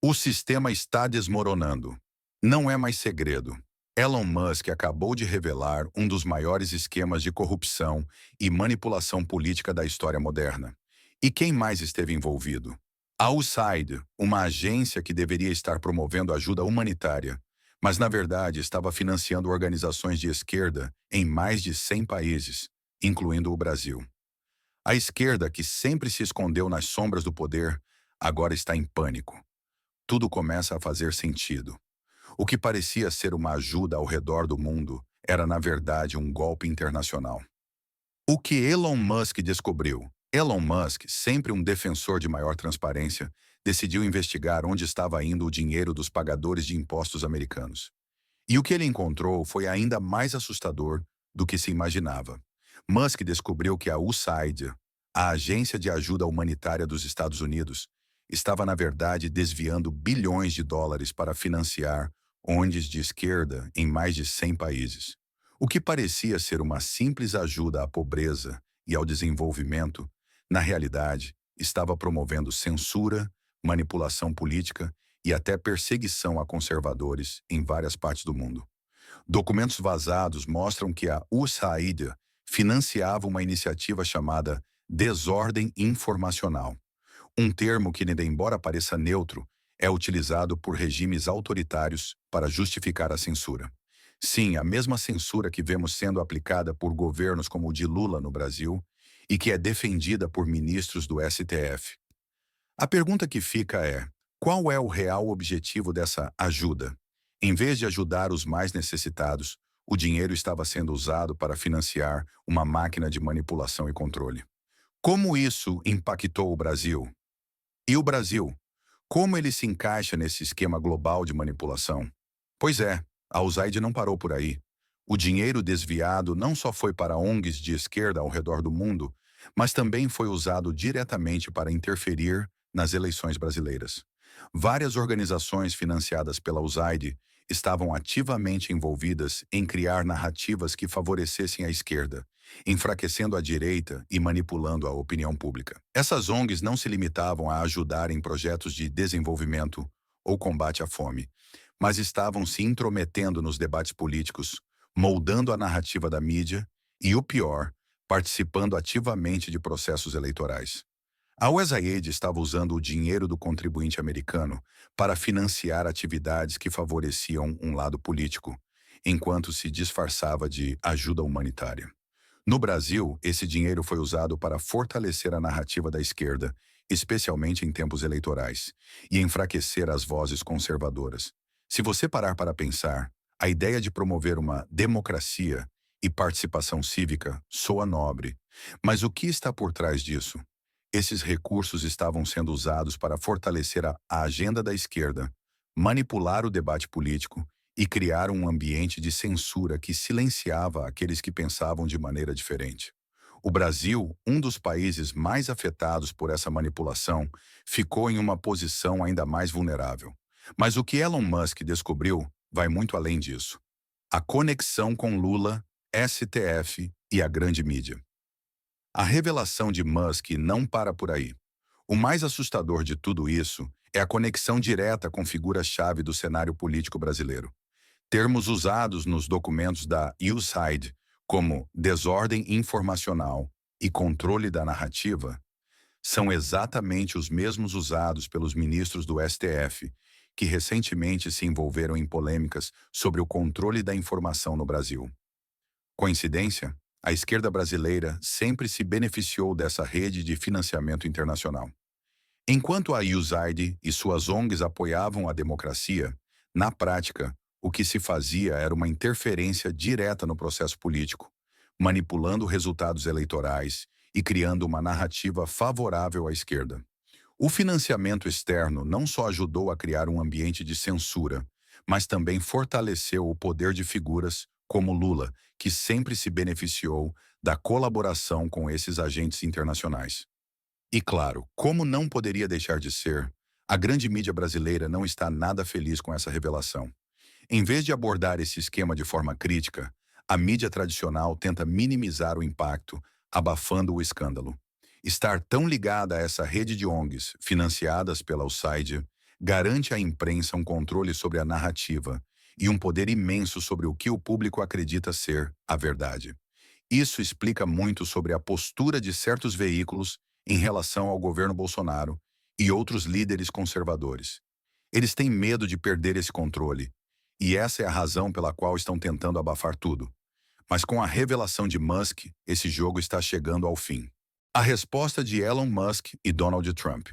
O sistema está desmoronando. Não é mais segredo. Elon Musk acabou de revelar um dos maiores esquemas de corrupção e manipulação política da história moderna. E quem mais esteve envolvido? A USAID, uma agência que deveria estar promovendo ajuda humanitária, mas na verdade estava financiando organizações de esquerda em mais de 100 países, incluindo o Brasil. A esquerda, que sempre se escondeu nas sombras do poder, agora está em pânico. Tudo começa a fazer sentido. O que parecia ser uma ajuda ao redor do mundo era, na verdade, um golpe internacional. O que Elon Musk descobriu? Elon Musk, sempre um defensor de maior transparência, decidiu investigar onde estava indo o dinheiro dos pagadores de impostos americanos. E o que ele encontrou foi ainda mais assustador do que se imaginava. Musk descobriu que a USAID, a Agência de Ajuda Humanitária dos Estados Unidos, estava, na verdade, desviando bilhões de dólares para financiar ONGs de esquerda em mais de 100 países. O que parecia ser uma simples ajuda à pobreza e ao desenvolvimento, na realidade, estava promovendo censura, manipulação política e até perseguição a conservadores em várias partes do mundo. Documentos vazados mostram que a USAID financiava uma iniciativa chamada Desordem Informacional, um termo que, embora pareça neutro, é utilizado por regimes autoritários para justificar a censura. Sim, a mesma censura que vemos sendo aplicada por governos como o de Lula no Brasil e que é defendida por ministros do STF. A pergunta que fica é: qual é o real objetivo dessa ajuda? Em vez de ajudar os mais necessitados, o dinheiro estava sendo usado para financiar uma máquina de manipulação e controle. Como isso impactou o Brasil? E o Brasil? Como ele se encaixa nesse esquema global de manipulação? Pois é, a USAID não parou por aí. O dinheiro desviado não só foi para ONGs de esquerda ao redor do mundo, mas também foi usado diretamente para interferir nas eleições brasileiras. Várias organizações financiadas pela USAID estavam ativamente envolvidas em criar narrativas que favorecessem a esquerda, enfraquecendo a direita e manipulando a opinião pública. Essas ONGs não se limitavam a ajudar em projetos de desenvolvimento ou combate à fome, mas estavam se intrometendo nos debates políticos, moldando a narrativa da mídia e, o pior, participando ativamente de processos eleitorais. A USAID estava usando o dinheiro do contribuinte americano para financiar atividades que favoreciam um lado político, enquanto se disfarçava de ajuda humanitária. No Brasil, esse dinheiro foi usado para fortalecer a narrativa da esquerda, especialmente em tempos eleitorais, e enfraquecer as vozes conservadoras. Se você parar para pensar, a ideia de promover uma democracia e participação cívica soa nobre, mas o que está por trás disso? Esses recursos estavam sendo usados para fortalecer a agenda da esquerda, manipular o debate político e criar um ambiente de censura que silenciava aqueles que pensavam de maneira diferente. O Brasil, um dos países mais afetados por essa manipulação, ficou em uma posição ainda mais vulnerável. Mas o que Elon Musk descobriu vai muito além disso. A conexão com Lula, STF e a grande mídia. A revelação de Musk não para por aí. O mais assustador de tudo isso é a conexão direta com figuras-chave do cenário político brasileiro. Termos usados nos documentos da USAID, como desordem informacional e controle da narrativa, são exatamente os mesmos usados pelos ministros do STF, que recentemente se envolveram em polêmicas sobre o controle da informação no Brasil. Coincidência? A esquerda brasileira sempre se beneficiou dessa rede de financiamento internacional. Enquanto a USAID e suas ONGs apoiavam a democracia, na prática, o que se fazia era uma interferência direta no processo político, manipulando resultados eleitorais e criando uma narrativa favorável à esquerda. O financiamento externo não só ajudou a criar um ambiente de censura, mas também fortaleceu o poder de figuras como Lula, que sempre se beneficiou da colaboração com esses agentes internacionais. E claro, como não poderia deixar de ser, a grande mídia brasileira não está nada feliz com essa revelação. Em vez de abordar esse esquema de forma crítica, a mídia tradicional tenta minimizar o impacto, abafando o escândalo. Estar tão ligada a essa rede de ONGs, financiadas pela USAID, garante à imprensa um controle sobre a narrativa e um poder imenso sobre o que o público acredita ser a verdade. Isso explica muito sobre a postura de certos veículos em relação ao governo Bolsonaro e outros líderes conservadores. Eles têm medo de perder esse controle, e essa é a razão pela qual estão tentando abafar tudo. Mas com a revelação de Musk, esse jogo está chegando ao fim. A resposta de Elon Musk e Donald Trump.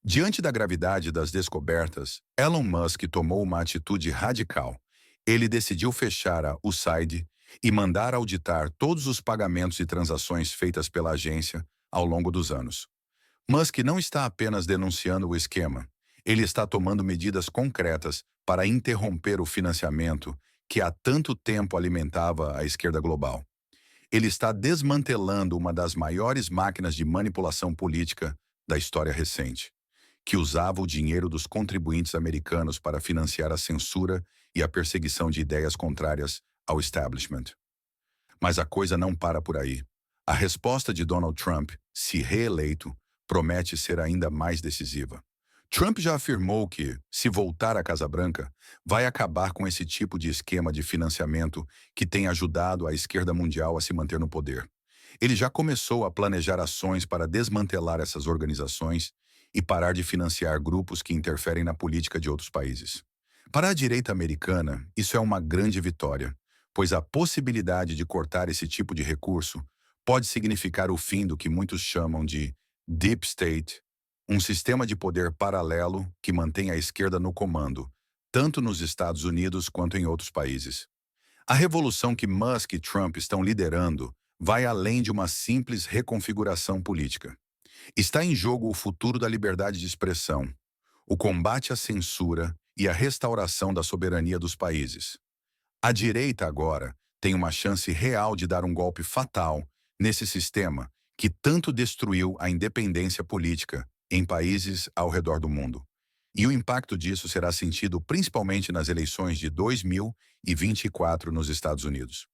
Diante da gravidade das descobertas, Elon Musk tomou uma atitude radical. Ele decidiu fechar a USAID e mandar auditar todos os pagamentos e transações feitas pela agência ao longo dos anos. Musk não está apenas denunciando o esquema, ele está tomando medidas concretas para interromper o financiamento que há tanto tempo alimentava a esquerda global. Ele está desmantelando uma das maiores máquinas de manipulação política da história recente, que usava o dinheiro dos contribuintes americanos para financiar a censura e a perseguição de ideias contrárias ao establishment. Mas a coisa não para por aí. A resposta de Donald Trump, se reeleito, promete ser ainda mais decisiva. Trump já afirmou que, se voltar à Casa Branca, vai acabar com esse tipo de esquema de financiamento que tem ajudado a esquerda mundial a se manter no poder. Ele já começou a planejar ações para desmantelar essas organizações e parar de financiar grupos que interferem na política de outros países. Para a direita americana, isso é uma grande vitória, pois a possibilidade de cortar esse tipo de recurso pode significar o fim do que muitos chamam de Deep State, um sistema de poder paralelo que mantém a esquerda no comando, tanto nos Estados Unidos quanto em outros países. A revolução que Musk e Trump estão liderando vai além de uma simples reconfiguração política. Está em jogo o futuro da liberdade de expressão, o combate à censura e a restauração da soberania dos países. A direita agora tem uma chance real de dar um golpe fatal nesse sistema que tanto destruiu a independência política em países ao redor do mundo. E o impacto disso será sentido principalmente nas eleições de 2024 nos Estados Unidos.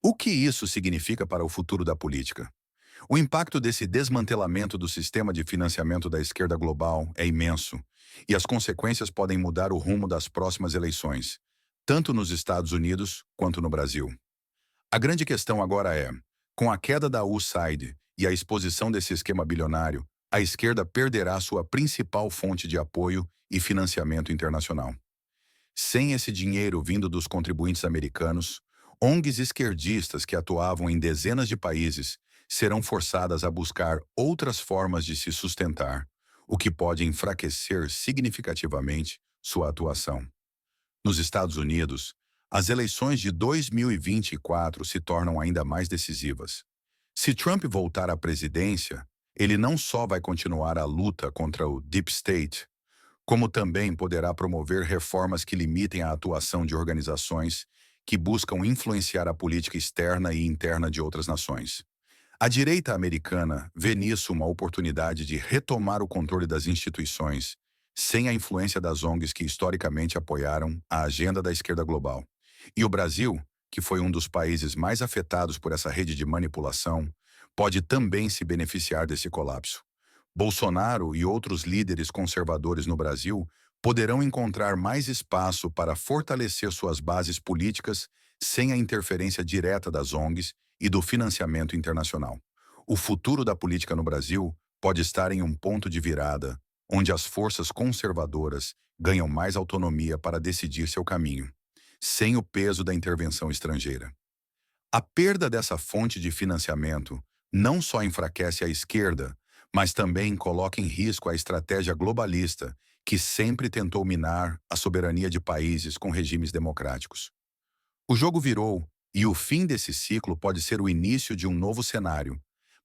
O que isso significa para o futuro da política? O impacto desse desmantelamento do sistema de financiamento da esquerda global é imenso, e as consequências podem mudar o rumo das próximas eleições, tanto nos Estados Unidos quanto no Brasil. A grande questão agora é, com a queda da USAID e a exposição desse esquema bilionário, a esquerda perderá sua principal fonte de apoio e financiamento internacional. Sem esse dinheiro vindo dos contribuintes americanos, ONGs esquerdistas que atuavam em dezenas de países serão forçadas a buscar outras formas de se sustentar, o que pode enfraquecer significativamente sua atuação. Nos Estados Unidos, as eleições de 2024 se tornam ainda mais decisivas. Se Trump voltar à presidência, ele não só vai continuar a luta contra o Deep State, como também poderá promover reformas que limitem a atuação de organizações que buscam influenciar a política externa e interna de outras nações. A direita americana vê nisso uma oportunidade de retomar o controle das instituições, sem a influência das ONGs que historicamente apoiaram a agenda da esquerda global. E o Brasil, que foi um dos países mais afetados por essa rede de manipulação, pode também se beneficiar desse colapso. Bolsonaro e outros líderes conservadores no Brasil poderão encontrar mais espaço para fortalecer suas bases políticas sem a interferência direta das ONGs e do financiamento internacional. O futuro da política no Brasil pode estar em um ponto de virada, onde as forças conservadoras ganham mais autonomia para decidir seu caminho, sem o peso da intervenção estrangeira. A perda dessa fonte de financiamento não só enfraquece a esquerda, mas também coloca em risco a estratégia globalista que sempre tentou minar a soberania de países com regimes democráticos. O jogo virou, e o fim desse ciclo pode ser o início de um novo cenário,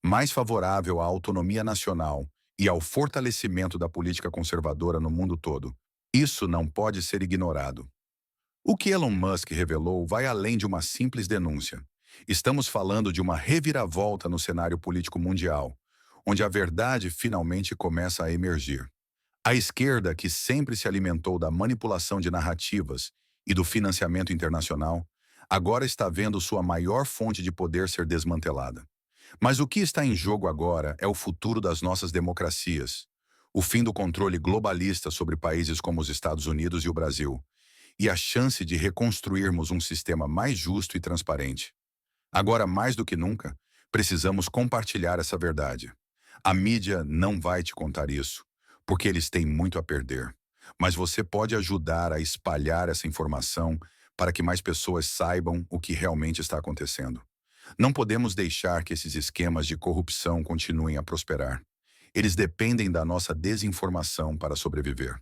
mais favorável à autonomia nacional e ao fortalecimento da política conservadora no mundo todo. Isso não pode ser ignorado. O que Elon Musk revelou vai além de uma simples denúncia. Estamos falando de uma reviravolta no cenário político mundial, onde a verdade finalmente começa a emergir. A esquerda, que sempre se alimentou da manipulação de narrativas e do financiamento internacional, agora está vendo sua maior fonte de poder ser desmantelada. Mas o que está em jogo agora é o futuro das nossas democracias. o fim do controle globalista sobre países como os Estados Unidos e o Brasil, e a chance de reconstruirmos um sistema mais justo e transparente. Agora, mais do que nunca, precisamos compartilhar essa verdade. A mídia não vai te contar isso, porque eles têm muito a perder. Mas você pode ajudar a espalhar essa informação para que mais pessoas saibam o que realmente está acontecendo. Não podemos deixar que esses esquemas de corrupção continuem a prosperar. Eles dependem da nossa desinformação para sobreviver.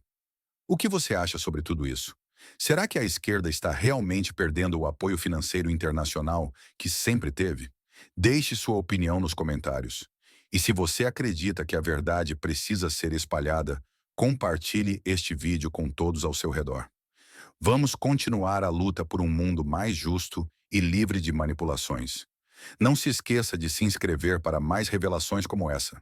O que você acha sobre tudo isso? Será que a esquerda está realmente perdendo o apoio financeiro internacional que sempre teve? Deixe sua opinião nos comentários. E se você acredita que a verdade precisa ser espalhada, compartilhe este vídeo com todos ao seu redor. Vamos continuar a luta por um mundo mais justo e livre de manipulações. Não se esqueça de se inscrever para mais revelações como essa.